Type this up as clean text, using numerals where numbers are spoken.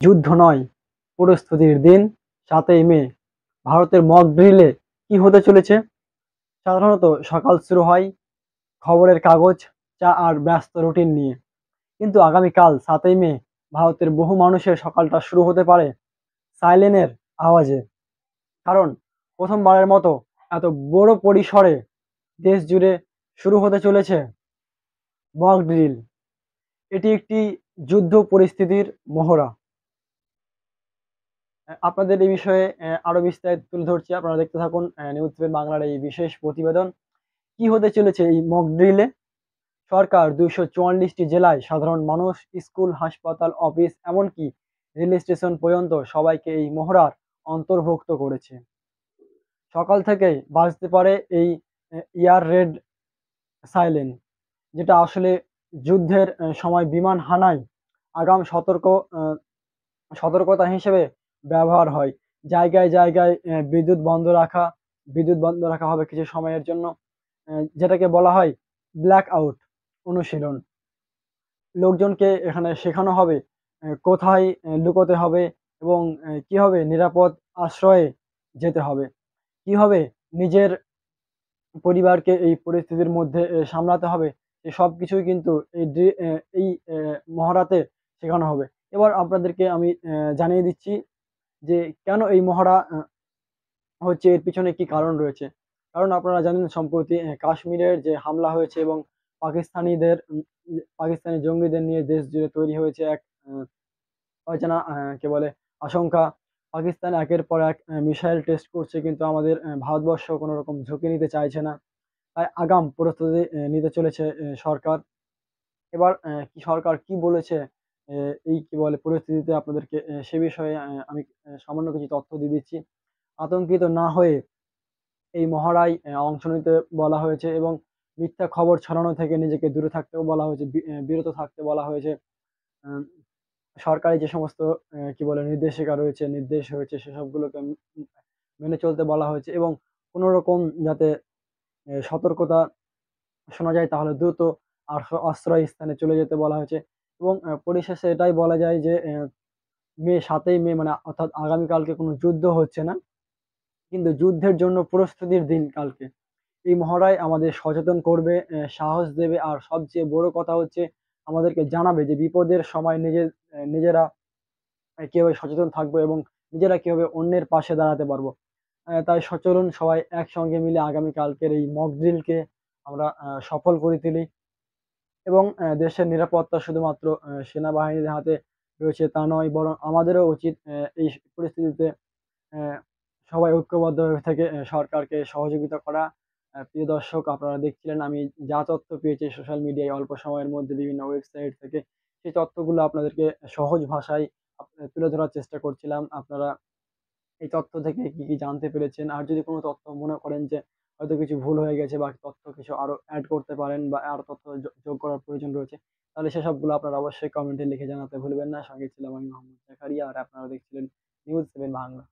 যুদ্ধ নয়, প্রস্তুতির দিন ৭ই মে। ভারতের মক ড্রিলে কি হতে চলেছে? সাধারণত সকাল শুরু হয় খবরের কাগজ, চা আর ব্যস্ত রুটিন নিয়ে। কিন্তু আগামীকাল ৭ই মে ভারতের বহু মানুষের সকালটা শুরু হতে পারে সাইরেনের আওয়াজে। কারণ প্রথমবারের মতো এত বড় পরিসরে দেশ জুড়ে শুরু হতে চলেছে মক ড্রিল। এটি একটি যুদ্ধ পরিস্থিতির মহড়া। আপনাদের এই বিষয়ে আরো বিস্তারিত তুলে ধরছি। আপনারা দেখতে থাকুন নিউজ 7 বাংলার এই বিশেষ প্রতিবেদন। কি হতে চলেছে এই মক ড্রিলে? সরকার ২৪৪টি জেলায় সাধারণ মানুষ, স্কুল, হাসপাতাল, অফিস এমনকি রেল স্টেশন পর্যন্ত সবাইকে এই মহড়ার অন্তর্ভুক্ত করেছে। সকাল থেকেই বাজতে পারে এই এয়ার রেড সাইরেন, যেটা আসলে যুদ্ধের সময় বিমান হানায় আগাম আ সতর্কতা হিসেবে ব্যবহার হয়। জায়গায়, জায়গায় বিদ্যুৎ বন্ধ রাখা হবে কিছু সময়ের জন্য। যেটাকে বলা হয় ব্ল্যাক আউট অনুশীলন। লোকজনকে এখানে শেখানো হবে কোথায় লুকোতে হবে এবং কিভাবে নিরাপদ আশ্রয়ে যেতে হবে। কিভাবে নিজের পরিবারকে এই পরিস্থিতির মধ্যে সামলাতে হবে, এই সবকিছুই কিন্তু এই মহড়াতে শেখানো হবে। এবার আপনাদেরকে আমি জানিয়ে দিচ্ছি যে কেন এই মহড়া হচ্ছে, এর পিছনে কি কারণ রয়েছে। কারণ আপনারা জানেন সম্প্রতি কাশ্মীরের যে হামলা হয়েছে এবং পাকিস্তানি জঙ্গিদের নিয়ে দেশ জুড়ে তৈরি হয়েছে এক আ অচেনা কি বলে আশঙ্কা। পাকিস্তান একের পর এক মিসাইল টেস্ট করছে, কিন্তু আমাদের ভারতবর্ষ কোন রকম ঝুঁকি নিতে চাইছে না। তাই আগাম প্রস্তুতি নিতে চলেছে সরকার। এবার কি সরকার কি বলেছে এই কি বলে পরিস্থিতিতে আপনাদেরকে সে বিষয়ে আমি সামান্য কিছু তথ্য দিয়ে দিচ্ছি। আতঙ্কিত না হয়ে এই মহড়ায় অংশ নিতে বলা হয়েছে এবং মিথ্যা খবর ছড়ানো থেকে নিজেকে দূরে থাকতেও বলা হয়েছে, বিরত থাকতে বলা হয়েছে। আম সরকারি যে সমস্ত কি বলে নির্দেশিকা রয়েছে, নির্দেশ হয়েছে সেসবগুলোকে মেনে চলতে বলা হয়েছে এবং কোন রকম যাতে সতর্কতা শোনা যায় তাহলে দ্রুত আশ্রয় স্থানে চলে যেতে বলা হয়েছে এবং পরিশেষে এটাই বলা যায় যে ৭ই মে মানে অর্থাৎ আগামীকালকে কোনো যুদ্ধ হচ্ছে না। কিন্তু যুদ্ধের জন্য প্রস্তুতির দিন কালকে। এই মহড়ায় আমাদের সচেতন করবে, সাহস দেবে আর সবচেয়ে বড় কথা হচ্ছে আমাদেরকে জানাবে যে বিপদের সময় নিজেরা কিভাবে সচেতন থাকবো এবং নিজেরা কিভাবে অন্যের পাশে দাঁড়াতে পারবো। তাই চলুন সবাই একসঙ্গে মিলে আগামীকালকের এই মক ড্রিলকে আমরা সফল করে তুলি এবং দেশের নিরাপত্তা শুধুমাত্র সেনাবাহিনীর হাতে রয়েছে তা নয়, বরং আমাদেরও উচিত এই পরিস্থিতিতে অ্যা সবাই ঐক্যবদ্ধভাবে থেকে সরকারকে সহযোগিতা করা। প্রিয় দর্শক, আপনারা দেখছিলেন আমি যা তথ্য পেয়েছি সোশ্যাল মিডিয়ায় অল্প সময়ের মধ্যে বিভিন্ন ওয়েবসাইট থেকে, সেই তথ্যগুলো আপনাদেরকে সহজ ভাষায় তুলে ধরার চেষ্টা করছিলাম। আপনারা এই তথ্য থেকে কি, কি জানতে পেরেছেন? আর যদি কোন তথ্য মনে করেন যে হয়তো কিছু ভুল হয়ে গেছে বা তথ্য কিছু আরো এড করতে পারেন বা আরো তথ্য যোগ করার প্রয়োজন রয়েছে, তাহলে সেসবগুলো আপনারা অবশ্যই কমেন্টে লিখে জানাতে ভুলবেন না। সঙ্গে ছিলাম আমি মোহাম্মদ জাকারিয়া আর আপনারা দেখছিলেন নিউজ 7 বাংলা।